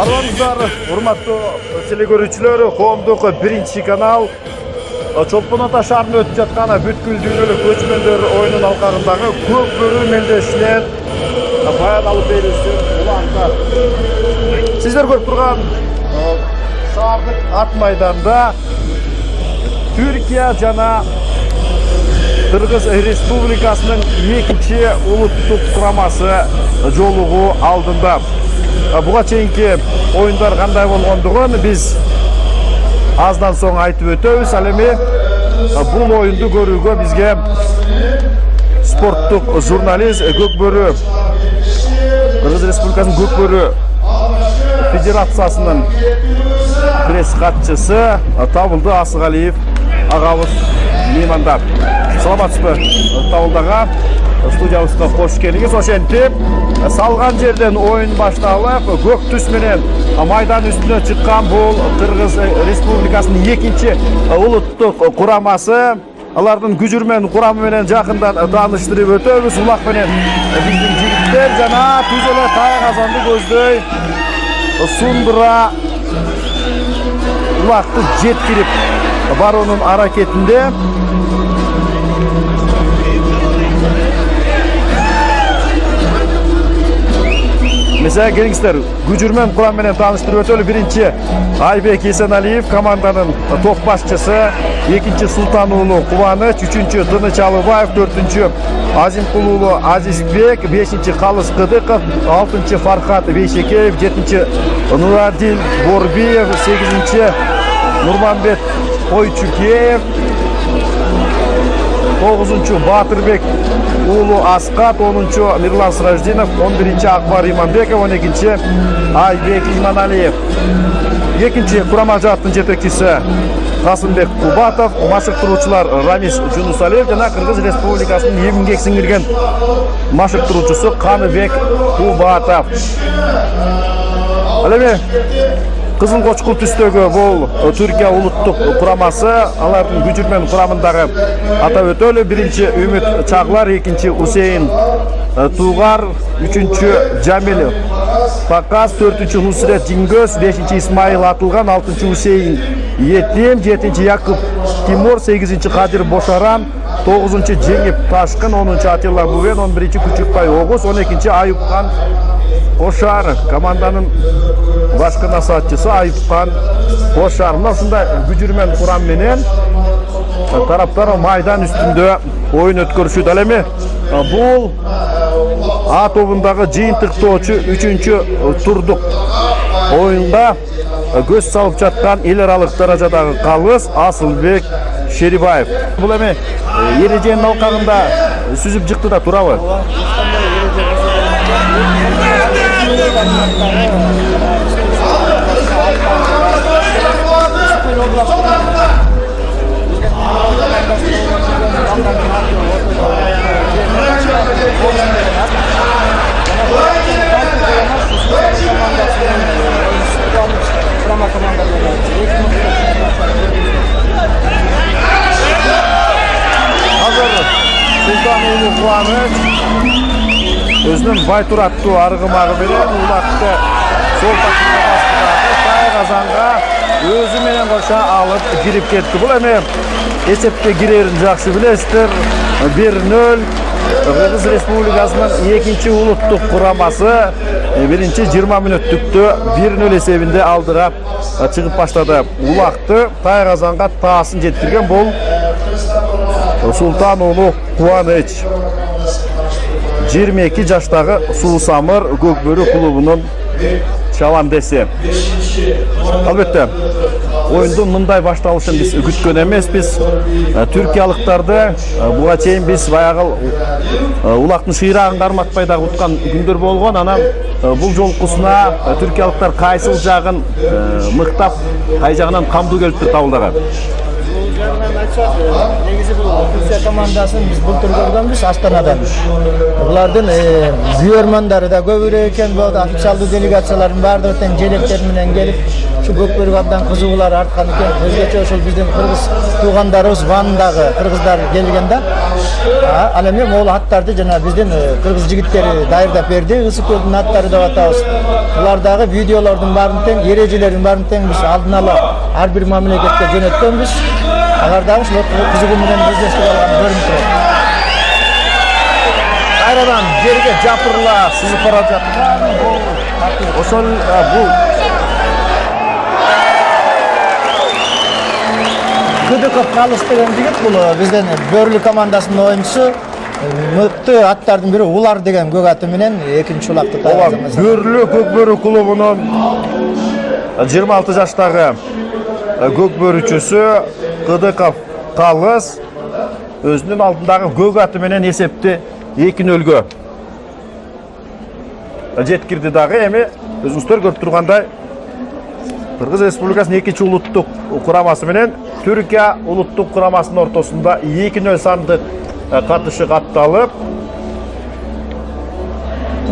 Арманыздар, урматтуу телекөрүүчүлөр, коомдук биринчи канал Чолпон Ата шаарында өтүп жаткан бүткүл дүйнөлүк көчмөндөр оюнунун алкагындагы көк бөрү мелдешинен баян алып берүүчү уландар. Сиздер көрүп турган шаардык ат майданда Түркия жана Кыргыз Республикасынын экинчи улуттук курамасы жолугуу алдында. Буга чейинки оюндар кандай болгондугун биз аздан соң айтып өтөбүз. Ал эми бул оюнду көрүүгө бизге спорттук журналист Көкбөрү Кыргыз Республикасынын Көкбөрү Федерациясынын пресс катчысы Табылды Асыгалиев агабыз меймандап. Саламатсызбы, Табылдага студиябызга кош келиңиз. Ошентип салган жерден оюн башталып, көк түс менен майдан үстүнө чыккан бул Кыргыз Республикасынын экинчи улуттук курамасы. Алардын күжүрмөн курамы менен жакындан тааныштырып өтөбүз. Улак менен биздин жигиттер жана түз эле тай казанды көздөй сундура улакты жеткирип баруунун аракетинде. Mesela gelingizler, gücürmen kuram menен tanıştırып өтөлү. Birinci Айбек Есеналиев, команданын топ башчысы, экинчи Султан уулу Кубаныч, үчүнчү Тыныч Алыбаев, төртүнчү Азимкул уулу Азизбек, бешинчи Калыс Кыдыков, алтынчы Фархат Бейшекеев, жетинчи Нурадил Борбиев, сегизинчи Нурманбет Ойчукеев, тогузунчу Батырбек уулу Аскат, 10-чу Мирлан Сраждинов, 11-чи Акбар Иманбеков, 12-чи Айбек Иманалиев. Экинчи курама жааттын жетекчиси Касымбек Кубатов, машыктыруучулар Рамис Жунусалиев жана Кыргыз Республикасынын эмгек сиңирген машыктыруучусу Каныбек Кубатов. Ал эми кызыл кочкул түстөгү бул Түркия улуттук курамасы, алардын күжүрмөн курамындагы атап өтөлү. Биринчи Үмүт Чаглар, экинчи Усейин Тугар, үчүнчү Жамил Пакас, төртүнчү Нусрет Жиңгөз, бешинчи Исмайыл Атылган, алтынчы Усейин Етем, жетинчи Якып Тимур, сегизинчи Кадир Бошаран, тогузунчу Жеңип Ташкын, 10-чу Атилла Бувен, 11-чи Күчүкбай Огуз, 12-чи Айыпкан Кошар, команданын башкы насаатчысы Айыпкан Кошар. Мына ушундай күжүрмөн курам менен тараптар майдан үстүндө оюн өткөрүшөт. Ал эми бул А тобундагы жыйынтыктоочу 3-чү турдук оюнда көз салып жаткан эл аралык даражадагы калыс Асылбек Шерибаев. Бул эми эреженин алкагында сүзүп жыкты да турабы? Султан уулу Кубаныч өзүнүн байтур аттуу аргымагы менен улакты сол тактыкка баштырды. Тай казанга өзү менен кошо алып кирип кетти. Бул эми эсепке кирерин жакшы билесиздер. 1-0 Кыргыз Республикасынын экинчи улуттук курамасы биринчи 20 мүнөттүктө 1-0 эсебинде алдыра чыгып баштады. Улакты тай казанга таасын жеткирген бул Султан уулу Кубаныч. 22 жаштагы Суусамыр Көкбөрү клубунун чабандеси. Албетте, оюндун мындай башталышын биз күткөн эмеспиз. Түркиялыктарды буга чейин биз баягы улактын шыйрагын карматпай да уткан күндөр болгон. Анан бул жолкусуна түркиялыктар кайсыл жагын мыктап, кай жагынан камдуу келиптир Табылдага? Негизи бул Турция командасын биз былтыр көргөнбүз Астанадан. Булардын күйөрмандары да көбүрөөк экен, бул официалдуу делегациялардын баардыгы тең желектер менен келип, ушу Көкбөрүгө абдан кызыгуулар арткан экен. Өзгөчө ошол биздин кыргыз туугандарыбыз Вандагы кыргыздар келген да. Ал эми могул аттарды жана биздин кыргыз жигиттери даярдап берди. Ысык көлдүн аттары деп атабыз. Булардагы видеолордун баарын тең, эрежелердин баарын тең биз алдын ала ар бир мамлекетке жөнөткөнбүз. Алар дагы ушул кызыгуу менен издештип алган көрүнүп турат. Кайрадан жерге жапырыла сызып бара жаткан ошол бул Кыдыков Калыс деген жигит бул биздин Бөрлү командасынын оюнчусу. Мыкты аттардын бири Улар деген көк аты менен экинчи улакты тайгазган. Бөрлү Көкбөрү клубунун 26 жаштагы көкбөрүчүсү Кыдыков Калыс өзүнүн алдындагы көк аты менен эсепти 2-0 жеткирди дагы. Эми өзүңүздөр көрүп тургандай Кыргыз Республикасынын 2-чи улуттук курамасы менен Түркия улуттук курамасынын ортосунда 2-0 сандык катышык атталып,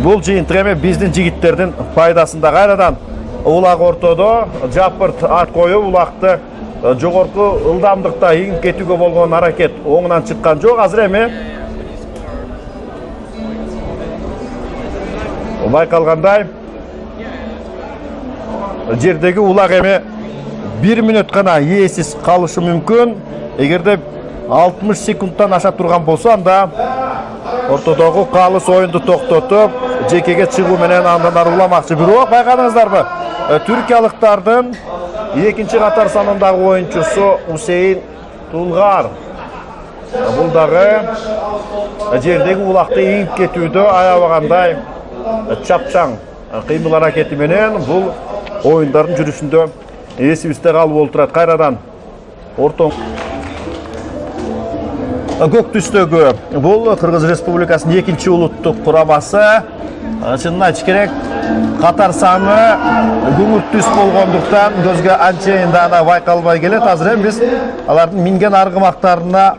бул жыйынтык эми биздин жигиттердин пайдасында. Кайрадан улак ортодо жапырт ат коюп улакты жогорку ылдамдыкта ийип кетүүгө болгон аракет оңунан чыккан жок. Азыр эми байкалгандай жердеги улак эми 1 мүнөт гана ээсиз калышы мүмкүн. Эгерде 60 секундтан аша турган болсо, анда ортодогу Калыс оюнду токтотуп, жекеге чыгуу менен андан ары уламакчы. Бирок байкадыңыздарбы? Түркиялыктардын 2-чи катар санындагы оюнчусу Усейин Тулгар. Бул дагы жердеги улакты ийип кетүүдө аябагандай чапчаң кыймыл аракети менен бул оюндардын жүрүшүндө эсибизде калып олтурат. Кайрадан ортоң көк түстөгү бул Кыргыз Республикасынын 2-чи улуттук курамасы. Чынын айтыш керек, катар саны көмүр түс болгондуктан көзгө анчейин да байкалбай келет. Азыр эми биз алардын минген аргымактарына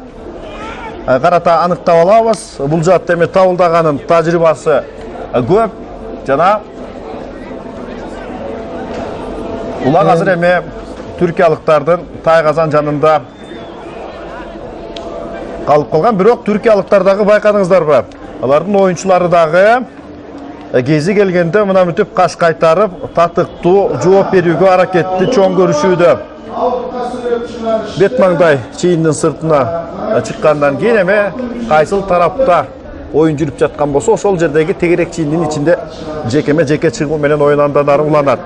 карата аныктап алабыз. Бул жакта эми табылдаганын тажрыйбасы көп жана улак азыр эми түркиялыктардын тайгазан жанында калып калган. Бирок түркиялыктар дагы байкадыңыздарбы? Алардын оюнчулары дагы кези келгенде мына мүтүп каш кайтарып, татыктуу жооп берүүгө аракетти чоң көрүшүүдө. Бет маңдай чейиндин сыртына чыккандан кийин эми кайсыл тарапта оюн жүрүп жаткан болсо, ошол жердеги тегерек чийиндин ичинде жекеме жеке чыгуу менен оюн андан ары уланат.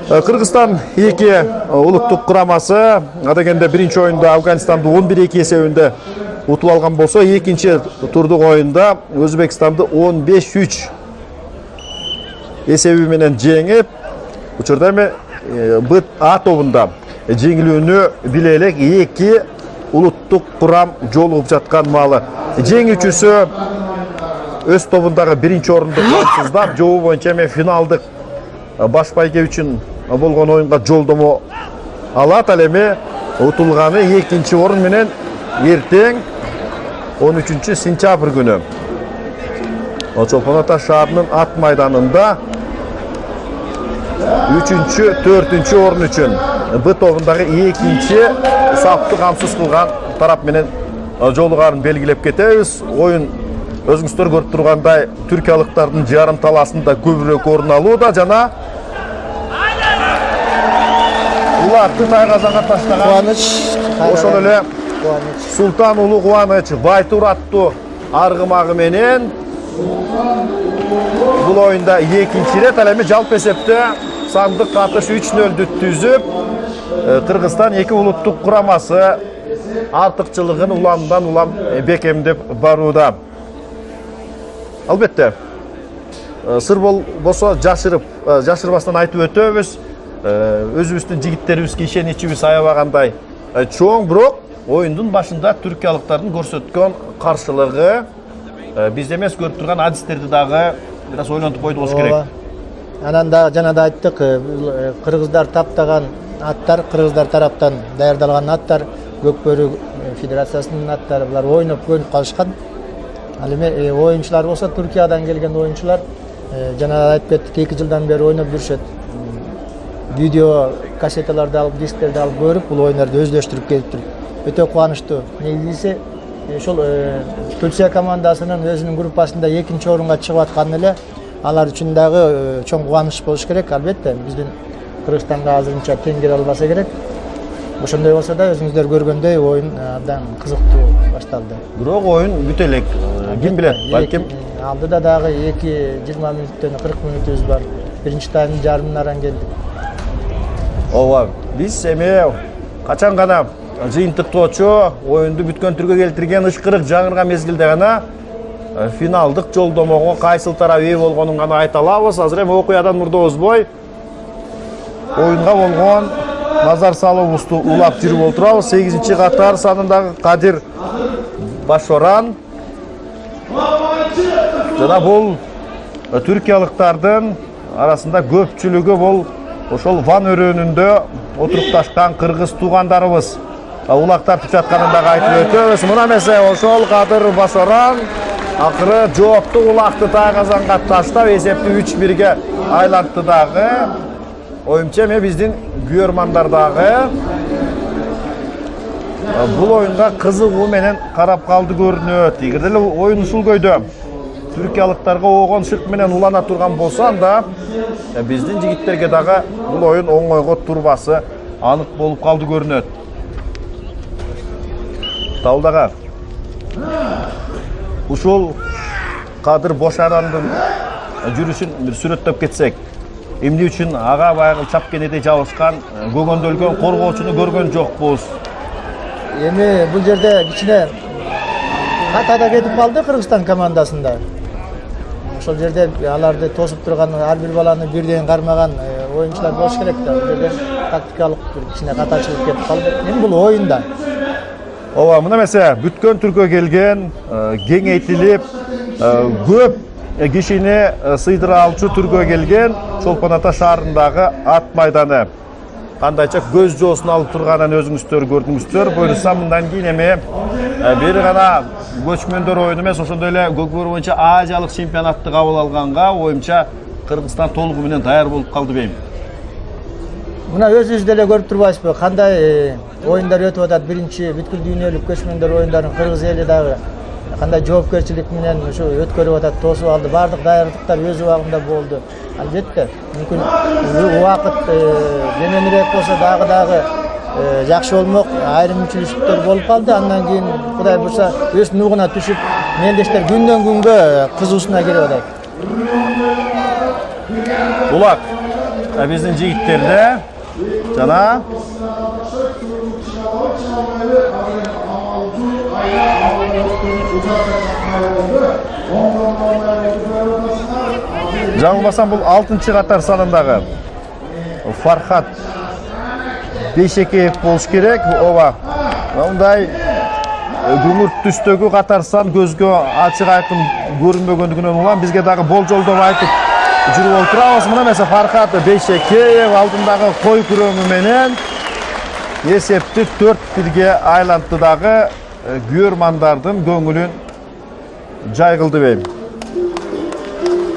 Кыргызстан 2 улуттук курамасы адегенде биринчи оюнда Афганистанды 11-2 эсебинде утуп алган болсо, экинчи турдук оюнда Өзбекстанды 15-3 эсеби менен жеңип, учурда эми Б А тобунда жеңилүүнү биле элек 2 улуттук курам жолугуп жаткан маалы. Жеңүүчүсү өз тобундагы биринчи орунду камсыздап, жобу боюнча эми финалдык баш байге үчүн болгон оюнга жолдомо алат. Ал эми утулганы 2-чи орун менен эртең 13 сентябрь күнү Чолпон Ата шаарынын ат майданында 3-чү, 4-чү орун үчүн Б тобундагы 2-чи сапты камсыз кылган тарап менен жолугарын белгилеп кетебиз. Оюн өзүңүздөр көрүп тургандай түркиялыктардын жарым таласында көбүрөөк орун алууда жана улакты тайгазанга таштаган Кубаныч, ошол эле Султан Улуу Кубаныч Байтур аттуу аргымагы менен бул оюнда 2-чи ирет. Ал эми жалпы эсепте сандык катыш 3-0 түзүп, Кыргызстан 2 улуттук курамасы артыкчылыгын уламдан улам бекемдеп барууда. Албетте, сыр болсо жашырбастан айтып өтөбүз. Өзүбүздүн жигиттерибизге ишеничибиз аябагандай чоң, бирок оюндун башында түркиялыктардын көрсөткөн каршылыгы биз эмес көрүп турган адистерди дагы бир аз ойлонтуп койду болуш керек. Анан да жана да айттык, кыргыздар таптаган аттар, кыргыздар тараптан даярдалган аттар, Көкбөрү федерациясынын аттары, булар ойноп көнүп калышкан. Ал эми оюнчулар болсо Түркиядан келген оюнчулар жана да айтып кеттик, 2 жылдан бери ойноп жүрүшөт. Видео кассеталарды алып, дисктерди алып көрүп, бул оюндарды өздөштүрүп келиптир. Өтө кубанычтуу. Негизи ошол Турция командасынын өзүнүн группасында 2-орунга чыгып атканы эле алар үчүн дагы чоң кубаныч болуш керек. Албетте биздин Кыргызстанга азырынча тең келе албаса керек. Ошондой болсо да өзүңүздөр көргөндөй оюн абдан кызыктуу башталды. Бирок оюн бүтө элек. Ким билет, балким алдыда дагы 20 мүнөттөн 40 мүнөтүбүз бар. Биринчи таймдын жарымын аран келдик. Ооба, биз эме качан гана жыйынтыктоочу оюнду бүткөн түргө келтирген ышкырык жаңырган мезгилде гана финалдык жолдомого кайсыл тарап ээ болгонун гана айта алабыз. Азыр эми окуядан мурда озбой оюнга болгон назар салуубузду улап жүрүп отурабыз. 8-катар санындагы Кадир Башоран жана бул түркиялыктардын арасында көпчүлүгү бул ошол Ван өрөөнүндө отурукташкан кыргыз туугандарыбыз. Улактар түшүп жатканын дагы айтып өтөбүз. Мына эмесе ошол Кадыр Башоран акыры жоопту улакты тайгазанга таштап эсепти 3-1-ге айлантты дагы. Оюмча эми биздин күйөрмандар дагы бул оюнга кызыгуу менен карап калды көрүнөт. Эгерде эле оюн ушул көйдө түркиялыктарга огон шык менен улана турган болсо, анда биздин жигиттерге дагы бул оюн оңойго турбасы анык болуп калды көрүнөт. Талдага ушул Кадыр Башорандын жүрүшүн бир сүрөттөп кетсек, эмне үчүн ага байгыл чапкенеде жабышкан көгөндөлгөн коргоочуну көргөн жокпуз? Эми бул жерде кичине катада кетип калды Кыргызстан командасында. Ошол жерде аларды тосуп турган ар бир баланы бирден кармаган оюнчулар болуш керек да. Бул жерде тактикалык бир кичине катачылык кетип калды. Эми бул оюнда. Ооба, мына эмесе бүткөн түркө келген, кеңейтилип, көп кишини сыйдыра алчу түргө келген Чолпон Ата шаарындагы ат майданы кандайча көз жоосун алып турганын өзүңүздөр көрдүңүздөр. Буюрса мындан кийин эми бир гана көчмөндөр оюну эмес, ошондой эле көкбөр боюнча Азиялык чемпионатты кабыл алганга оюмча Кыргызстан толугу менен даяр болуп калды бейм. Мына өзүбүз деле көрүп турбайсызбы, кандай оюндар өтүп атат. Биринчи бүткүл дүйнөлүк көчмөндөр оюндарын Кыргыз эли дагы кандай жоопкерчилик менен ушу өткөрүп атат, тосуп алды. Бардык даярдыктар өз убагында болду. Албетте, мүмкүн убакыт деменирээк болсо дагы жакшы болмок. Айрым мүчүлүштөр болуп калды. Андан кийин Кудай буйрса өз нугуна түшүп, мендештер күндөн күнгө кызуусуна кирип атат. Улак биздин жигиттерде жана жаңылбасам бул 6-катар санындагы Фархат Бейшекеев болуш керек. Ооба, мындай күңүрт түстөгү катар сан көзгө ачык айкын көрүнбөгөндүгүнөн улам бизге дагы болжолдоп айтып жүрүп отурабыз. Мына эмесе Фархат Бейшекеев алдындагы кой күрөмү менен эсепти 4-1-ге айлантты дагы күйөрмандардын көңүлүн жай кылды бейм.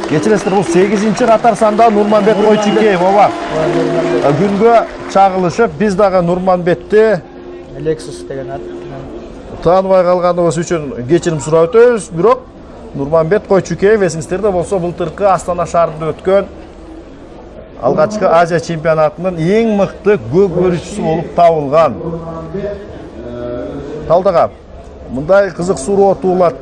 Кечиресиздер, бул 8-катар санда Нурманбет Койчукеев. Ооба, күнгө чагылышып биз дагы Нурманбетти Lexus деген ат тааныбай калганыбыз үчүн кечирим сурап өтөбүз. Бирок Нурманбет Койчукеев эсиңиздерде болсо былтыркы Астана шаарында өткөн алгачкы Азия чемпионатынын эң мыкты көкбөрүчүсү болуп табылган. Талдага мындай кызык суроо туулат.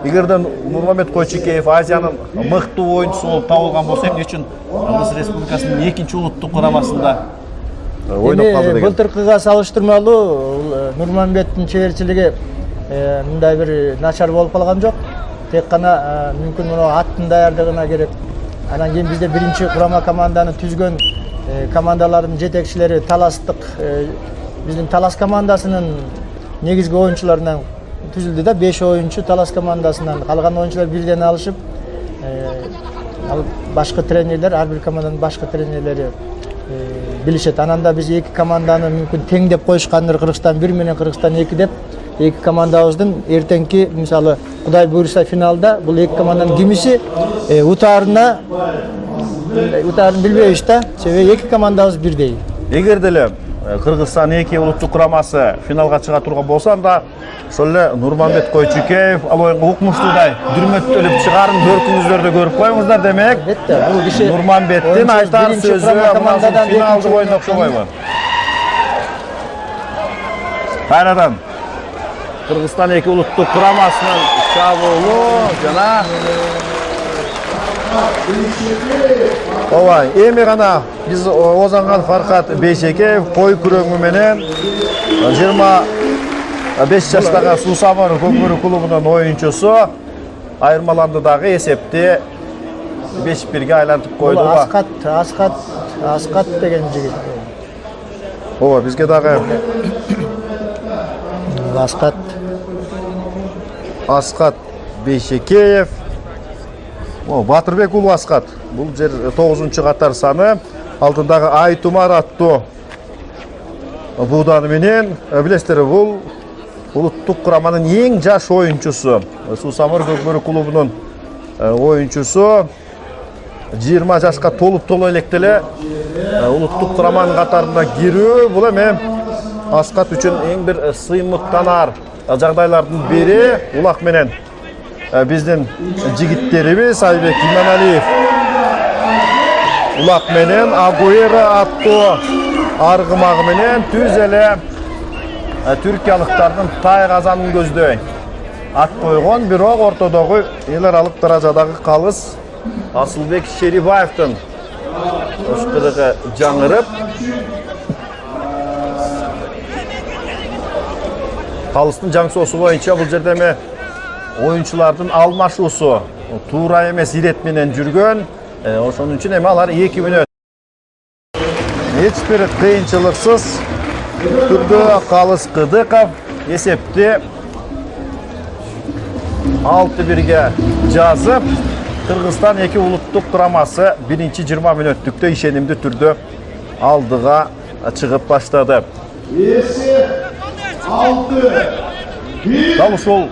Эгерде Нурманбет Койчукеев Азиянын мыкты оюнчусу болуп табылган болсо, эмне үчүн Кыргыз Республикасынын 2-улуттук курамасында ойноп калды деген? Былтыркыга салыштырмалуу Нурманбеттин чеберчилиги мындай бир начар болуп калган жок. Тек гана мүмкүн мына аттын даярдыгына керек. Анан кийин бизде биринчи курама команданы түзгөн командалардын жетекчилери таластык. Биздин Талас командасынын негизги оюнчуларынан түзүлдү да, 5 оюнчу Талас командасынан. Калган оюнчулар бирден алышып, ал башкы тренерлер, ар бир команданын башкы тренерлери билишет. Анан да биз эки команданы мүмкүн тең деп коюшкандыр, Кыргызстан 1 менен Кыргызстан 2 деп. Эки командабыздын эртеңки, мисалы, Кудай буйрса финалда бул эки команданын кимиси утаарын билбейбиз да. Себеби эки командабыз бирдей. Эгерде эле Кыргызстан 2 улуттук курамасы финалга чыга турган болсо анда ошол эле Нурманбет Койчукеев ал оюнга укмуштуудай дүрмөттөлүп чыгарын көркүңүздөрдө көрүп коюңуздар. Демек бул киши Нурманбеттин айтар сөзү командадан финалдык оюнда окшобойбу? Кайрадан Кыргызстан 2 улуттук курамасынын чабуулу жана ооба эми гана биз Озанган Фаркат Бейшекеев кой күрөңү менен 25 жаштагы Суусамыр Көкбөрү клубунун оюнчусу айырмаланды дагы, эсепти 5-1-ге айлантып койду. Аскат деген жигит. Ооба, бизге дагы Аскат Бейшекеев, Батырбек уулу Аскат. Бул жер 9-катар саны. Алдындагы Айтумар аттуу бууданы менен билесиздер, бул улуттук кураманын эң жаш оюнчусу. Суусамыр Көкбөрү клубунун оюнчусу 20 жашка толуп электе эле улуттук кураманын катарына кирүү бул эми Аскат үчүн эң бир сыймыктанар жагдайлардын бири. Улак менен биздин жигиттерибиз Айбек Иманалиев улак менен Агуэро аттуу аргымагы менен түз эле түркиялыктардын тай казанын көздөй ат койгон, бирок ортодогу эл аралык даражадагы калыс Асылбек Шерибаевдин ышкырыгы жаңырып, калыстын жаңсоосу боюнча бул жерде эми оюнчулардын алмашуусу туура эмес ирет менен жүргөн. Ошон үчүн эми алар 2 мүнөт эч бир кыйынчылыксыз түрдө Калыс Кыдыков эсепти 6-1-ге жазып, Кыргызстан 2 улуттук курамасы 1-20 мүнөттүктө ишенимдүү түрдө алдыга чыгып баштады. Дал ушул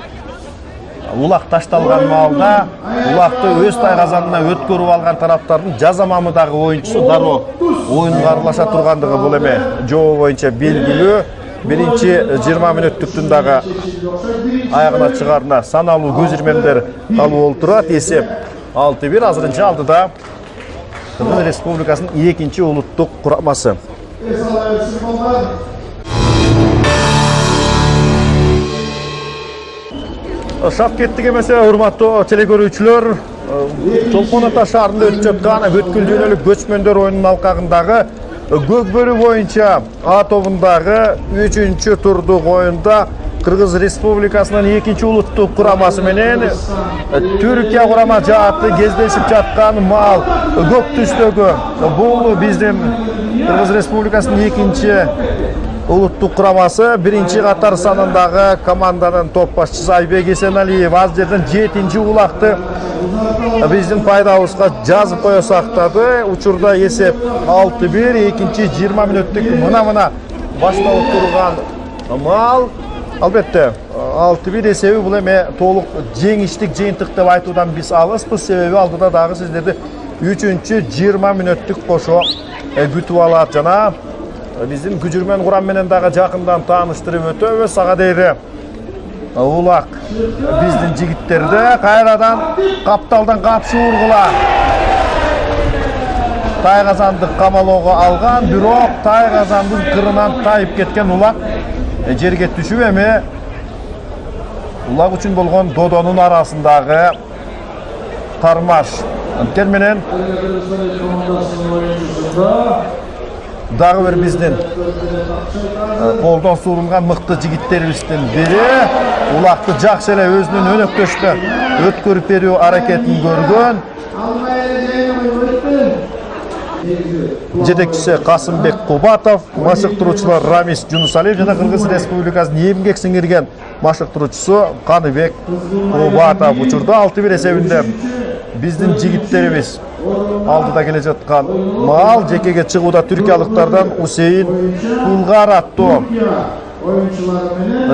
улак ташталган маалда улакты өз тай казанына өткөрүп алган тараптардын жазамамы дагы оюнчусу дароо оюнга аралаша тургандыгы бул эми жобо боюнча белгилүү. 1-20 мүнөттүктүн дагы аягына чыгарына саналуу көз ирмемдер калып олтурат. Эсеп 6-1. Азырынча алдыда Кыргыз Республикасынын 2 улуттук курамасы. Шап кеттик эмесе, урматтуу телекөрүүчүлөр. Чолпон Ата шаарында өтүп жаткан өткүл дүйнөлүк көчмөндөр оюнунун алкагындагы Көкбөрү боюнча А тобундагы 3-турдук оюнда Кыргыз Республикасынын 2 улуттук курамасы менен Түркия курама жааты кездешип жаткан маал көк түстөгү. Бул биздин Кыргыз Республикасынын 2 улуттук курамасы 1-катар санындагы команданын топ башчысы Айбек Эсеналиев аз жерден 7 улакты биздин пайдабызга жазып кое сактады. Учурда эсеп 6-1, 20 мүнөттүк мына башталып турган маал. Албетте 6-1 эсеби бул эми толук жеңиштик жыйынтык деп айтуудан биз алыспыз. Себеби алдыда дагы сиздерди 3-20 мүнөттүк кошо күтүп алат. Жана биздин күжүрмөн курам менен дагы жакындан тааныштырып өтөбүз. Ага дейри улак биздин жигиттерди кайрадан капталдан капшы ургула тай казанды камалоого алган, бирок тай казандын кырынан тайып кеткен улак жерге түшүп эми улак үчүн болгон додонун арасындагы тармаш анткени менен дагы бир биздин колдон сурулган мыкты жигиттерибиздин бири улакты жакшы эле өзүнүн өнөктөшкө өткөрүп берүү аракетин көргөн жетекчиси Касымбек Кубатов, машыктыруучулар Рамис Жунусалиев жана Кыргыз Республикасынын эмгек сиңирген машыктыруучусу Каныбек Кубатов. Учурда 6-1 эсебинде биздин жигиттерибиз алдыда келе жаткан маал. Жекеге чыгууда түркиялыктардан Усейин Тулгар аттуу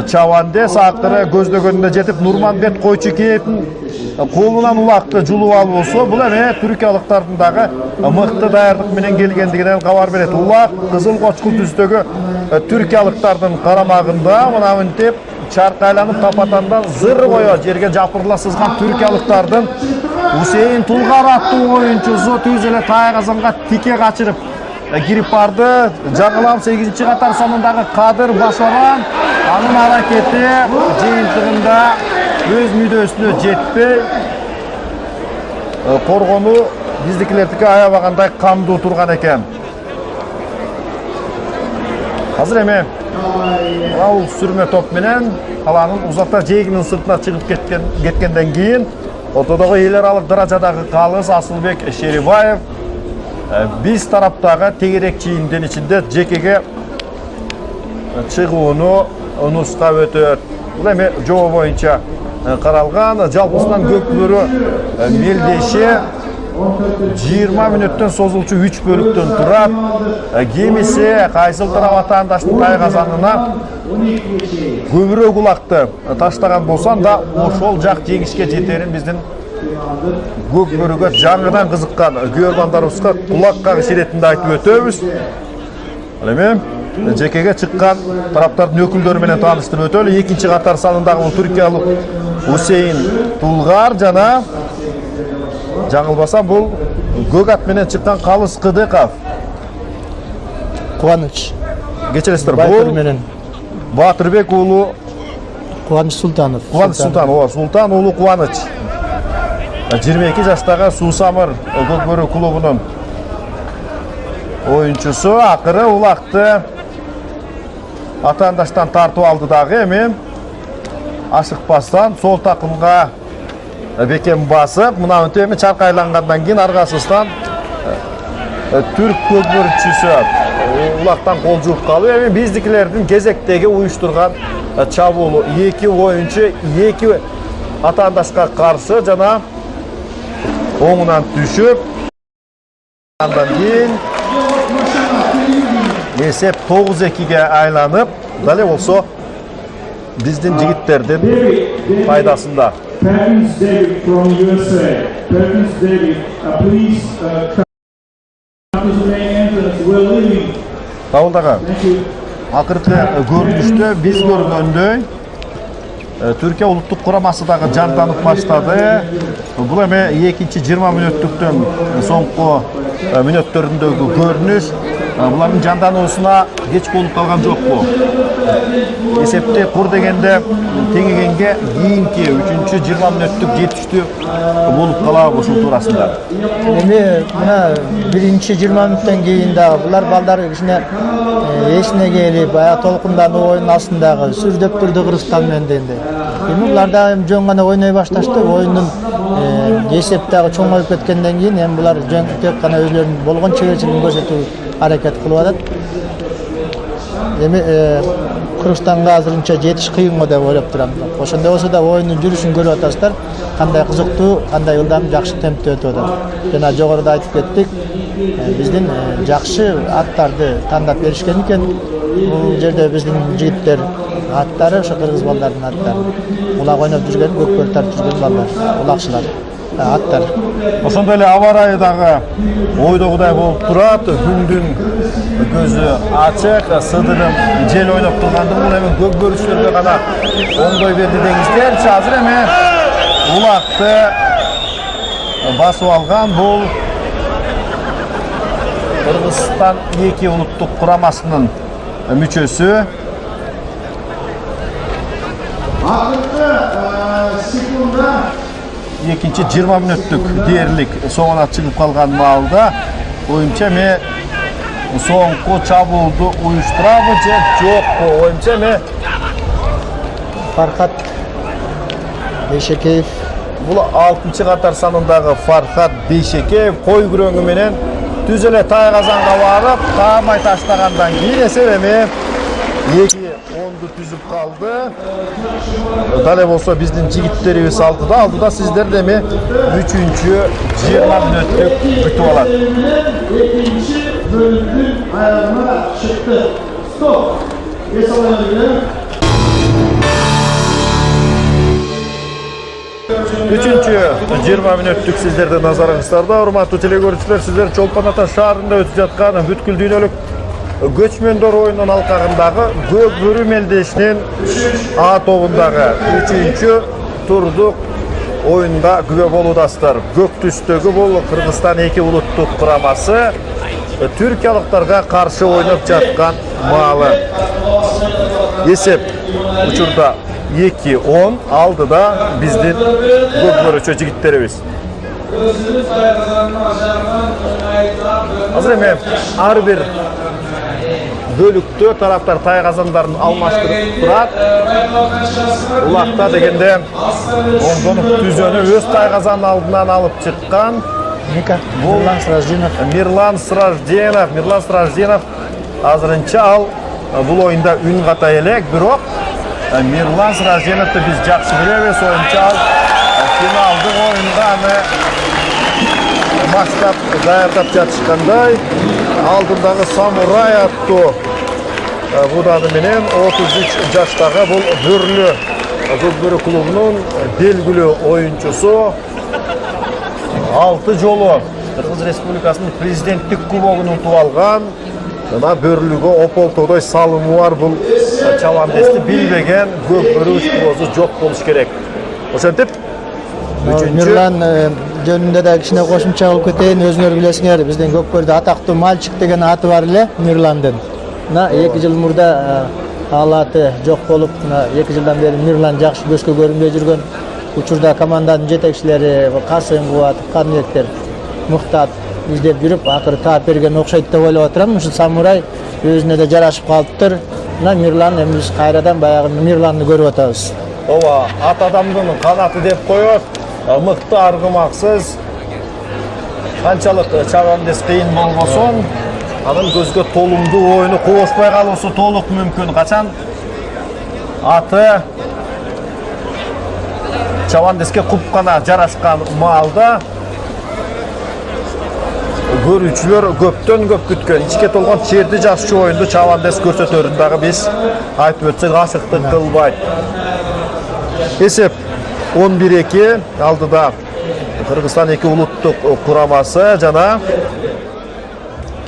Çavandes akırı gözlөгөнүнө жетип Нурманбет Койчукеевдин колунан улакты жулуп алып болсо, бул эми түркиялыктардын дагы мыкты даярдык менен келгендигинен кабар берет. Улак Кызыл Кочкул түздөгү түркиялыктардын карамагында мына мынтип чаркы айланып тапатандан зыр бою жерге жапырыла сызган түркиялыктардын Усейин Тулгар аттуу оюнчусу түз эле тайгазанга тике качырып кирип барды. Жаңылам 8-катар санындагы Кадыр Басаран анын аракети жыйынтыгында өз мүдөөсүнө жетпей коргону биздикилердики аябагандай камдуу турган экен. Азыр эми ал сүрмө топ менен каланын узакта жегинин сыртына чыгып кеткенден кийин ортодогу эл аралык даражадагы калыс Асылбек Шерибаев биз тараптагы тегерек чийиндин ичинде жекеге чыгууну унуска өтөт. Бул эми жобо боюнча каралган. Жалпысынан көпүрө мелдеши 20 мүнөттөн созулчу 3 бөлүктөн турат. Кемиси кайсыл тарап атаандаштын тайгазанына көбүрөөк улакты таштаган болсоң да ошол жак жеңишке жетерин биздин көкбөрүгө жаңыдан кызыккан күйөрмандарыбызга кулак кагыш иретинде айтып өтөбүз. Эми жекеге чыккан тараптардын өкүлдөрү менен тааныштырып өтөлү. 2-катар санындагы бул түркиялык Усейин Тулгар жана жаңылбасам бул көк ат менен чыккан Калыс Кыдыков. Кубаныч. Кечиресиздер, бул менен Батырбек уулу Кубаныч Султанов. Кубаныч Султанов, Султан уулу Кубаныч. 22 жаштагы Суусамыр көкбөрү клубунун оюнчусу акыры улакты атаандаштан тартып алды дагы. Эми ашыкпастан сол такымга бекем басып, мына эми чаркы айлангандан кийин аргасыздан түрк көкбөрүчүсү улактан кол жууп калып, эми биздикилердин кезектеги уюштурган чабуул 2 оюнчу 2 атаандашка каршы жана оңунан түшүп, андан кийин эсеп 9-2-ге айланып, дале болсо биздин жигиттердин пайдасында. Perkins David from USA. Perkins David, please come to the main entrance. We're leaving. Кабылдагы Thank you. акыркы көрүнүштө биз көргөндөй Түркия улуттук курамасы дагы жанданып баштады. Бул эми 2-20 мүнөттүктөн соңку мүнөттөрүндөгү көрүнүш. Булардын жандануусуна кеч болуп калган жокпу. Эсепте кур дегенде теңегенге кийинки 3-20 мүнөттүк жетиштүү болуп калабы ушул туурасында. Эми мына 1-20 мүнөттөн кийин дагы булар балдар кичине эсине келип, аяк толкундануу оюнун астындагы сүрдөп турду Кыргызстан менен дегенде. Эми булар дагы жөн гана ойной башташты. Оюндун эсеп дагы чоңоюп кеткенден кийин эми булар жөн тек гана өзлөрүнүн болгон чеберчилигин көрсөтүү аракет кылып атат. Эми Кыргызстанга азырынча жетиш кыйынго деп ойлоп турам. Ошондой болсо да оюндун жүрүшүн көрүп атасыздар. Кандай кызыктуу, кандай ылдам, жакшы темпте өтүп атат. Жана жогоруда айтып кеттик, биздин жакшы аттарды тандап беришкен экен. Бул жерде биздин жигиттер аттары ошо кыргыз балдардын аттары. Улак ойноп жүргөн, көкбөр тартып жүргөн балдар, улакчылар. Аттар. Ошондой эле аба ырайы дагы ойдогудай болуп турат. Күндүн көзү ачык, сыдырым жел ойноп турганды бул эми көкбөрүчүлөргө гана оңдой берди деңиздерчи. Азыр эми улакты басып алган бул Кыргызстан 2 улуттук курамасынын мүчөсү. Акыркы секунда 2-20 мүнөттүк дээрлик соңуна чыгып калган маалда оюнчу эми соңку чабуулду уюштурабы же жокпу? Оюнчу эми Фархат Бейшекеев. Бул 6-катар санындагы Фархат Бейшекеев кой күрөңү менен түз эле тайгазанга барып, таамай таштагандан кийин эсеп эми 2-10 түзүп калды. Дале болсо биздин жигиттерибиз алдыда сиздер эми 3-20 мүнөттүк күтүп алат. Экинчи бөлүмдүн аягына чыкты. Стоп. Üçüncü 20 minütlük sizlerde nazarыңыздарда, урматтуу телекөрүүчүлөр, сиздер Чолпон Ата шаарында өтүп жаткан бүткүл дүйнөлүк көчмөндөр оюнунун алкагындагы көк бөрү мелдешинин А тобундагы 3-чү турдук оюнга күбө болуудасыздар. Көк түстөгү бул Кыргызстан 2 улуттук курамасы түркиялыктарга каршы ойноп жаткан маалы. Эсеп учурда 2-10 алдыда биздин көк бөрүчө жигиттерибиз. Азыр эми ар бир бөлүктө тараптар тайгазандарын алмаштырып турат. Улакта дегенде оңдонуп түзөнү өз тайгазанын алдынан алып чыккан Мирлан Сражденов азырынча ал бул оюнда үн ката элек, бирок Мирлан Сражденовду биз жакшы билебиз, оюнчу ал финалдык оюнга аны маштап даярдап жатышкандай. Алдындагы Самурай аттуу буданы менен 33 жаштагы бул Бөрлү көкбөрү клубунун белгилүү оюнчусу 6 жолу Кыргыз Республикасынын президенттик кубогун утуп алган. Мына Бөрлүгө ополтодой салымы бар бул чабандести билбеген көкбөрү учкоозу жок болуш керек. Ошентип Мирлан жөнүндө да кичине кошумча кылып кетейин. Өзүңөр билесиңер, биздин көкбөрдө атактуу мальчик деген аты бар эле Мирландын. 2 жыл мурда ал аты жок болуп, 2 жылдан бери Мирлан жакшы көзгө көрүнбөй жүргөн. Учурда команданын жетекчилери Касым Кубатов, Канбектер мыктап издеп жүрүп, акыры таап берген окшойт деп ойлоп отурам. Ушу Самурай өзүнө да жарашып калыптыр. Мирлан эми биз кайрадан баягы Мирланды көрүп атабыз. Ооба, ат адамдын канаты деп коет. Мыкты аргымаксыз. Канчалык чабандес кыйын болбосун, анын көзгө толумдуу оюну кошпой калуусу толук мүмкүн. Качан аты чабандеске купкана жарашкан маалда көрүүчүлөр көптөн көп күткөн, ичке толгон черди жакшы оюнду чабандес көрсөтөрүн дагы биз айтып өтсөк ашыктык кылбайт. Эсеп 11-2 алдыда Кыргызстан 2 улуттук курамасы жана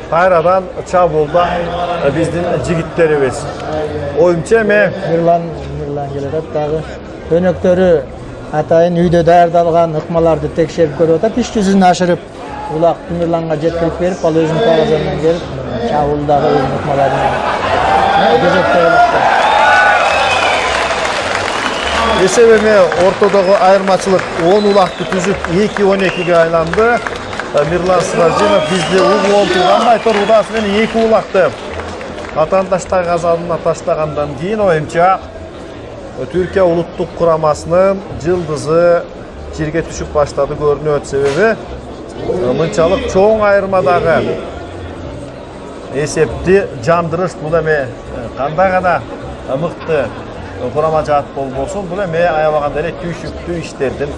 кайрадан чабуулда биздин жигиттерибиз. Оюнчу эми Мирлан келет дагы өнөктөрү атайын үйдө даярдалган ыкмаларды текшерип көрүп атат. Иш жүзүн ашырып улакты Мирланга жеткирип берип, ал өзүнүн тайгазанынан келип чабуулдагы өзүнүн ыкмаларын кезектеп алат. Эсеп эми ортодогу айырмачылык 10 улакты түзүп 2-12ге айланды. Мирлан Сражденов бизде угу олтурган айтор удасы менен 2 улакты атаандаш тайгазанына таштагандан кийин оюнча Түркия улуттук курамасынын жылдызы жерге түшүп баштады көрүнөт. Себеби мынчалык чоң айырмадагы эсепти жандырыш бул эми кандай гана мыкты курама жаат болбосун, бул эми аябаганда эле түйшүктүү иштердин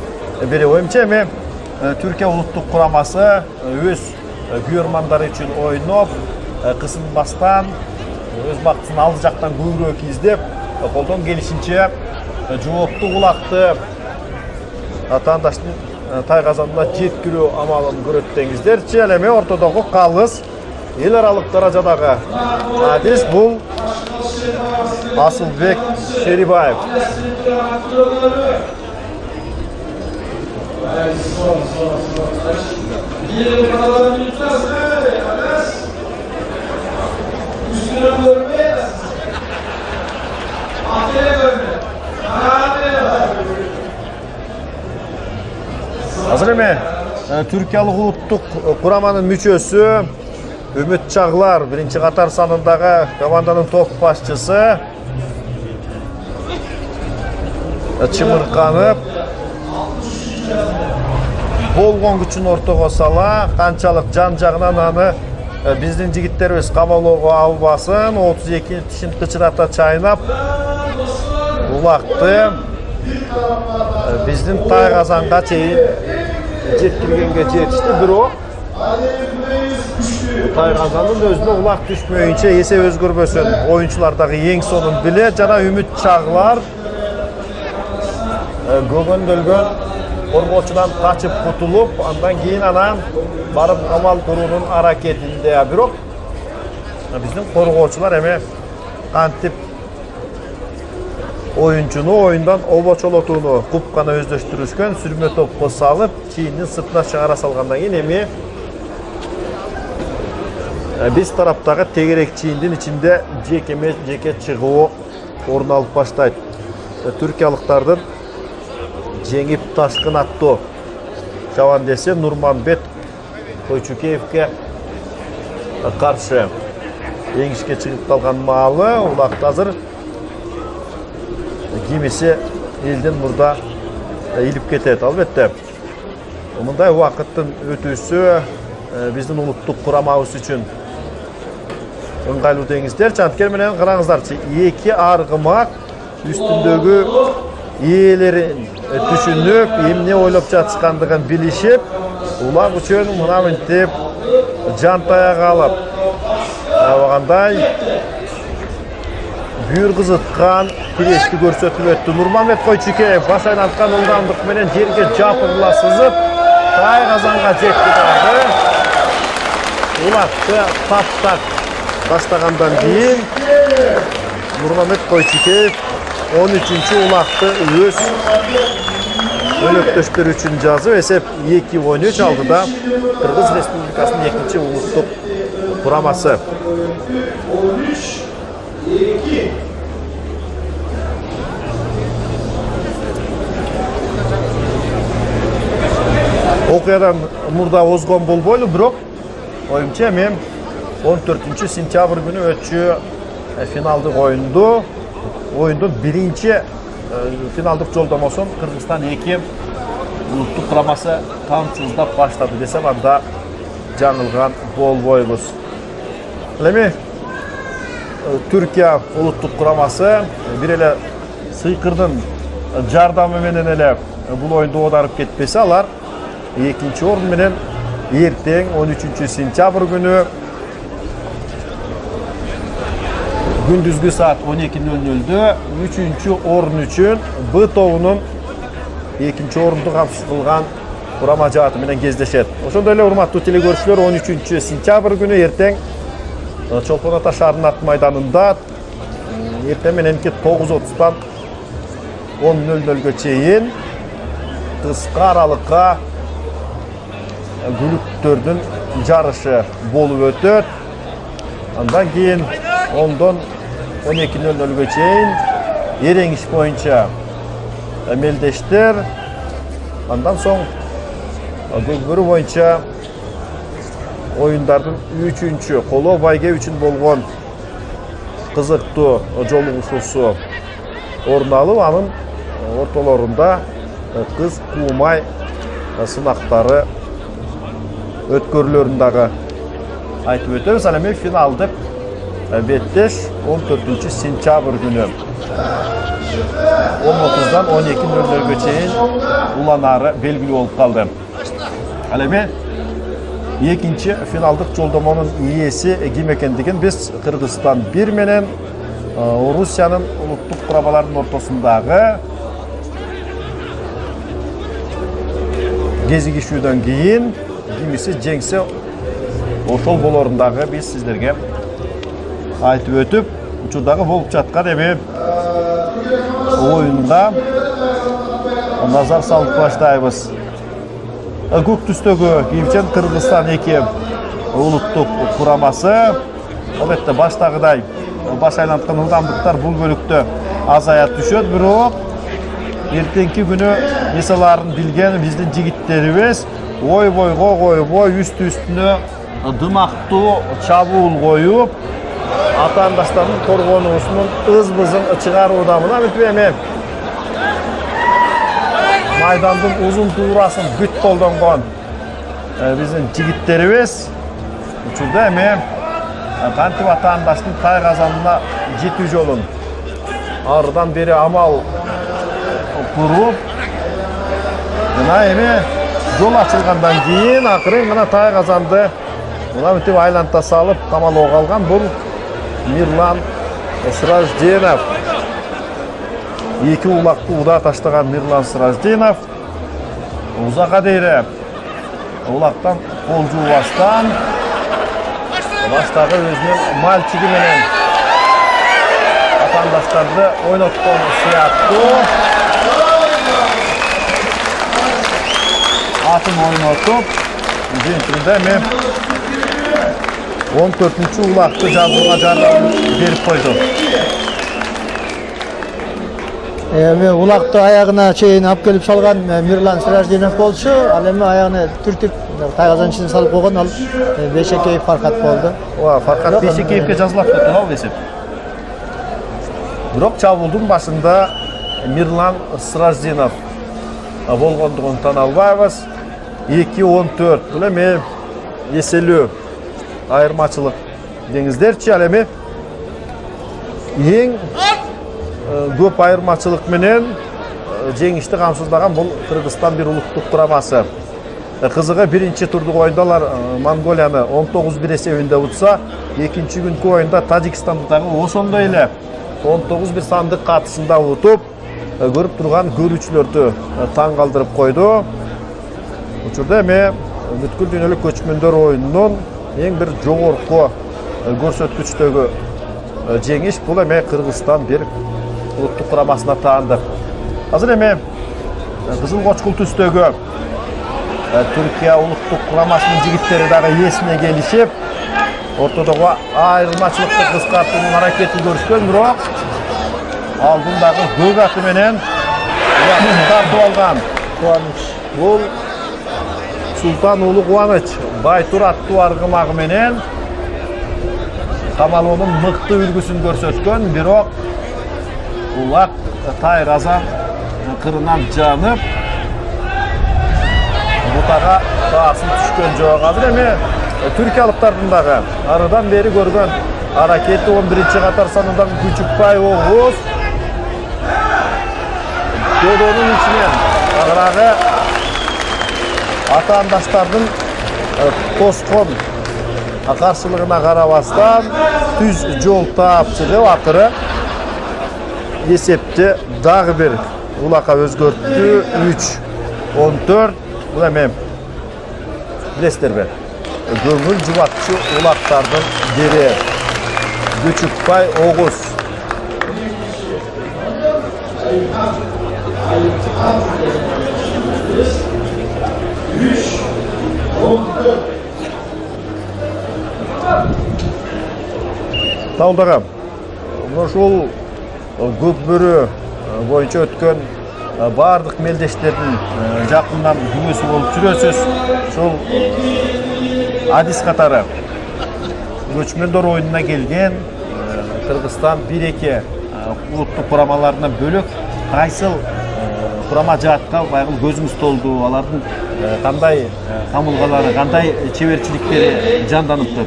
бири. Оюнча эми Түркия улуттук курамасы өз күйөрмандары үчүн ойноп, кысынбастан өз бактысын алды жактан көбүрөөк издеп, колдон келишинче жооптуу улакты атаандаштын тайгазанына жеткирүү амалын көрөт деңиздерчи. Ал эми ортодогу калыс эл аралык даражадагы адис бул Асылбек Шерибаев. Азыр эми Түркиялык улуттук кураманын мүчөсү Үмүт Чаглар, биринчи катар санындагы команданын топ башчысы, чымырканып болгон күчүн ортого сала, канчалык жан жагынан аны биздин жигиттерибиз камалоого албасын, 32 тишин кычырата чайнап улакты биздин тайгазанга чейин жеткиргенге жетишти. Бирок Tayqazanın özüne ulaq düşmeyince ese özgürбөсün. Oyunculardaki en sonun bile jana Ümit Çağlar Gogondölgön korgoçudan kaçıp kutulup andan keyin ana barıp amal kurunun hareketinde birok bizim korgoçular eme kantip oyuncunu oyundan oboçolotunu kupkana özdeştirişken sürme topqa salıp çiğinin sırtına çıkara salgandan keyin emi biz taraptagı tegerek çiğindin içinde jeke çıgığı orun alıp başlayt. Türkiyalıktardın жеңип ташкын аттуу жабан десе Нурманбет Койчукеевке каршы жеңишке чыгып калган маалы улакта азыр кимиси элден мурда илип кетет. Албетте мындай убакыттын өтүүсү биздин улуттук курамабыз үчүн ыңгайлуу деңиздерчи. Анткени менен караңыздарчы, эки аргымак үстүндөгү ээлерин түшүнүп, эмне ойлоп жатышкандыгын билишип, улак үчүн мына мынтип жантая калып, абагандай бүйүр кызыткан кирешти көрсөтүп өттү. Нурманбет Койчукеев баш айланткан ылдамдык менен жерге жапырыла сызып, Тайгазанга жетти дагы. Улакты таптак баштагандан кийин Нурманбет Койчукеев 13-cü ulaqdı öz ölöptöştөр üçün жазып esep 2-13 aldıda Kırgız Respublikasının 2-ci ulutluq kuraması. Okuyadan murda ozgon bolboylu birok oyunca men 14 sentyabr günü ötçü finaldık oyundu. Oyundun birinci finaldık joldomosun Kırgızstan 2 uluttuq kuraması kamçıldap başladı desem anda жаңылган болбойбуз. Эми Türkiye uluttuq kuraması bir ele Сыйкырдын жардамы менен эле бул oyundu оодарып кетпесе алар экинчи орун менен эртең 13 сентябрь күнү gündüzgü saat 12:00'de 3-cü orun üçün B тобунун 2-ci orundu kamsız kılgan kurama jaatı menен кездешет. Ошондой эле урматтуу телекөрүүчүлөр 13 сентябрь күнү эртең Чолпон Ата шаарынын ат майданында эртең мененки 9:30-дан 10:00-гө чейин кыска аралыкка гүлүктөрдүн жарышы болуп өтөт. Андан кийин 10-dan 12:00-гө чейин эрең иш боюнча мелдештер. Андан соң көкбөрү боюнча оюндардын 3-cü коло байге үчүн болгон кызыктуу жолугушуусу орун алып, анын ортолорунда кыз куумай сынактары өткөрүлөрүн дагы айтып өтөбүз. Ал эми финалдык беттеш 14 сентябрь günü 10:30-dan 12:00-гө чейин уланары белгилүү болуп калды. Ал эми экинчи финалдык жолдомонун ээси ким экендигин биз Кыргызстан 1 менен Орусиянын улуттук курамаларынын ортосундагы кезигишүүдөн кийин кимиси жеңсе ошол болорундагы биз сиздерге айтып өтүп, учурдагы болуп жаткан эми оюнга назар салып баштайбыз. Көк түстөгү кийимчен Кыргызстан 2 улуттук курамасы албетте баштагыдай баш айланткан ылдамдыктар бул бөлүктө азая түшөт, бирок эртеңки күнү эсаларын билген биздин жигиттерибиз ойбой үстү-үстүнө дымактуу чабуул коюп атаандаштардын коргонуусунун ыз-бызын чыгарууда. Мына бүтүп эми майдандын узун туурасын бүт колдонгон биздин жигиттерибиз учурда эми кантип атаандаштын Тайгазанына жетүү жолун арыдан бери амал куруп, мына эми жол açılганdan keyin akырын гана тай казанды мына бүтүп айланта салып камалга калган бул Мирлан Сражденов. Эки улакты уда таштаган Мирлан Сражденов узакка дейре улактан кол жуубастан баштагы өзүнүн мальчиги менен атаандаштарды ойноткон сыяктуу атын ойнотуп жыйынтыгында эми 14-улакты жазууга жардам берип койду. Эми улакты аягына чейин алып келип салган Мирлан Сражденов болчу. Ал эми аягына түртүп тайгазанчысын салып койгон, ал Бейшекеев Фаркат болду. Ооба, Фаркат Бейшекеевке жазылат да туурабы эсеп. Бирок чабуулдун башында Мирлан Сражденов болгондугун тана албайбыз. 2-14 бул эми эселүү айырмачылык деңиздерчи. Ал эми эң көп айырмачылык менен жеңишти камсыздаган бул Кыргызстан бир улуттук курамасы. Кызыгы биринчи турдук оюндалар Монголияны 19-1 эсебинде утса, экинчи күнкү оюнда Тажикстанды дагы ошондой эле 19-1 сандык катышында утуп, көрүп турган көрүүчүлөрдү таң калтырып койду. Учурда эми бүткүл дүйнөлүк көчмөндөр оюнунун эң бир жогорку көрсөткүчтөгү жеңиш бул эми Кыргызстан бир улуттук курамасына таандык. Азыр эми кызыл кочкул түстөгү Түркия улуттук курамасынын жигиттери дагы эсине келишип, ортодогу айырмачылыкты кыскартуунун аракетин көрүшкөн, бирок алдындагы көк аты менен тартып алган Кубаныч. Бул Султан уулу Кубаныч Байтур аттуу аргымагы менен камалоонун мыкты үлгүсүн көрсөткөн, бирок улак Тайразан кырынан жанып бутага таасир түшкөн жок. Азыр эми түркиялыктардын дагы арыдан бери көргөн аракети 11-чи катар санынан Күчүкбай Огуз додонун ичинен агырагы атаандаштардын тоскон каршылыгына карабастан түз жол таап чыгып акыры эсепти дагы бир улакка өзгөрттү. 3-14. Бул эми билесиздерби, көңүл жубатчу улактардын бири Күчүкбай Огуз. Тауылдагы ушул көк бөрү боюнча өткөн бардык мелдештердин жакындан күбөсү болуп жүрөсүз. Ушул адис катары көчмөндөр оюнуна келген Кыргызстан 1-2 улуттук курамаларынан бөлөк кайсыл курама жаатка байгыл көзүңүз толду? Алардын кандай камылгалары, кандай чеберчиликтери жанданып тур?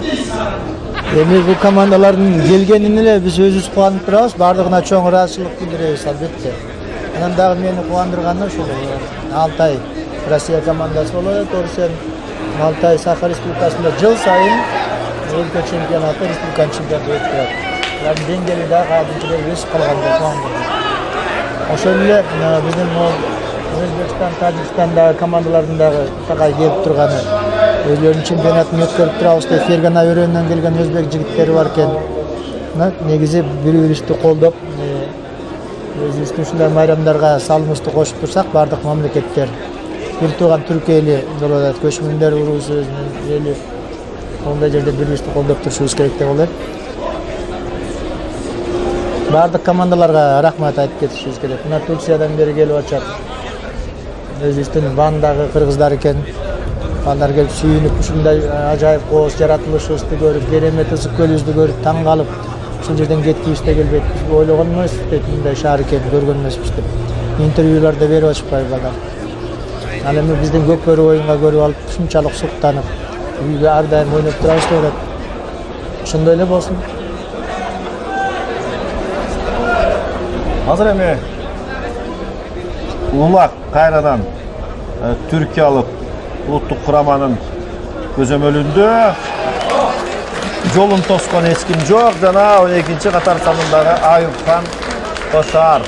Эми бул командалардын келгенине эле биз өзүбүз кубанып турабыз. Бардыгына чоң ыраазычылык билдиребиз албетте. Анан дагы мени кубандырганы ушул Алтай Россия командасы болот. Орусия Алтай Саха Республикасында жыл сайын өлкө чемпионаты, республиканын чемпионаты өтүп турат. Алардын деңгээли дагы кадимкидей өсүп калгандай кубандырды. Ошол эле биздин Өзбекстан, Тажикстандагы командалардын дагы такай келип турганы, өзлөрүнүн чемпионатын өткөрүп турабыз деп Фергана өрөөнүнөн келген өзбек жигиттери бар экен. Негизи бири-бирибизди колдоп, өзүбүздүн ушундай майрамдарга салымыбызды кошуп турсак, бардык мамлекеттер бир тууган Түркия эли болуп атат. Көчмөндөр уруусу, эли ондай жерде бири-бирибизди колдоп турушубуз керек деп ойлойм. Бардык командаларга рахмат айтып кетишибиз керек. Мына Турциядан бери келип атышат. Өзүбүздүн Вандагы кыргыздар экен. Алар келип сүйүнүп, ушундай ажайып кооз жаратылышыбызды көрүп, керемет ысык көлүбүздү көрүп таң калып, ушул жерден кеткибиз да келбейт. Биз ойлогон эмеспиз дейт, мындай шаар экенин көргөн эмеспиз деп. Интервьюларда берип атышпайбы алар. Ал эми биздин көк бөрү оюнга көрүп алып, ушунчалык суктанып, үйгө ар дайым ойноп турабыз деп атат. Ошондой эле болсун. Азыр эми улак кайрадан түркиялык улуттук кураманын көзөмөлүндө. Жолун тоскон эч ким жок жана 12-чи катар санындагы Айыпхан Кошар.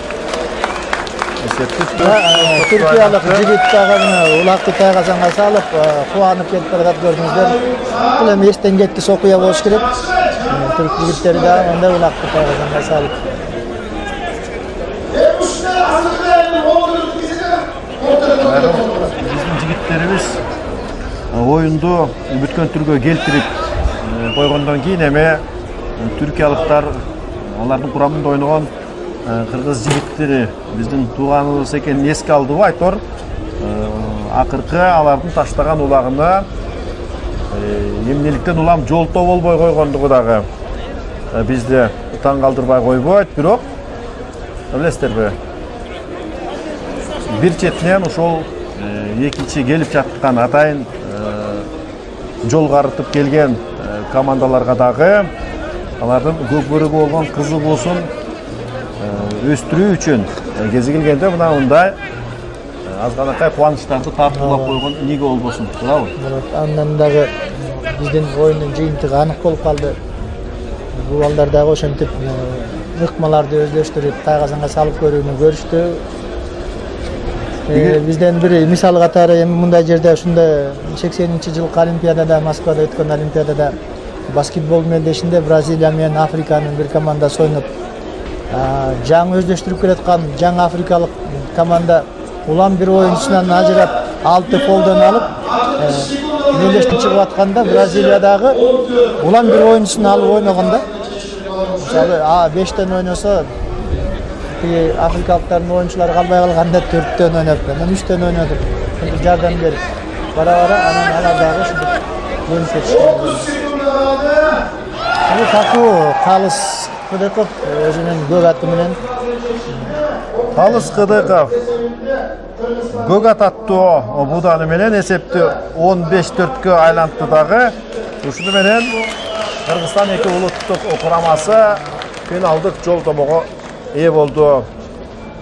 Türkiýalik jigit dagы улакты тайгасанга салып, кубанып кетип барат көрдүңүздөр. Бул эми эстен кеткис окуя болуш керек. Türk жигиттери да андай улакты тайгасанга салып. Биздин жигиттерибиз оюнду бүткөн түргө келтирип койгондон кийин эми түркиялыктар алардын курамында ойногон кыргыз жигиттери биздин тууганыбыз экенин эске алдыбы айтор. Акыркы алардын таштаган улагына эмнеликтен улам жолтоо болбой койгондугу дагы бизди таң калтырбай койбойт. Бирок билесиздерби, бир четинен ошол экинчи келип жаткан атайын жол карытып келген командаларга дагы алардын көкбөрөгү болгон кызыгуусун өстүрүү үчүн кези келгенде мындай азганакай кубанычтарды тартуулап койгон эмнеге болбосун, туурабы? Андан дагы биздин оюндун жыйынтыгы анык болуп калды. Бул балдар дагы ошентип ыкмаларды өздөштүрүп тайгасанга салып көрүүнү көрүштү. Бизден бир мисал катары эми мындай жерде ушундай 80-жылкы Олимпиадада, Москвада өткөн Олимпиадада баскетбол мелдешинде Бразилия менен Африканын бир командасы ойноп, жаңы өздөштүрүп келаткан жаңы африкалык команда улам бир оюнчусунан ажырап 6 фолдон алып мелдештен чыгып атканда Бразилиядагы улам бир оюнчусун алып ойногондо, мисалы 5тен ойносо африкалыктардын оюнчулары калбай калганда 4төн ойноп, анан 3төн ойнотуп жардам берип бара-бара анан алар дагы ушинтип өнүп кетишкен. Бул Такуу Калыс Кыдыков өзүнүн көк аты менен. Калыс Кыдыков көк ат аттуу буданы менен эсепти 15-4-кө айлантты дагы. Ушуну менен Кыргызстан 2 улуттук курамасы финалдык жолтомого ээ болду.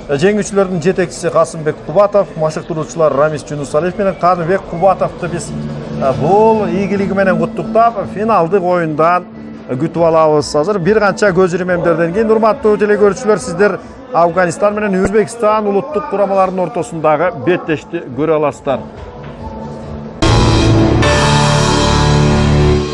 Жеңүүчүлөрдүн жетекчиси Касымбек Кубатов, машыктыруучулар Рамис Жунусалиев менен Каныбек Кубатовду биз бул ийгилиги менен куттуктап финалдык оюндан күтүп алабыз. Азыр бир канча көз иримемдерден кийин урматтуу телекөрүүчүлөр, сиздер Афганистан менен Өзбекстан улуттук курамаларынын ортосундагы беттешти көрө аласыздар.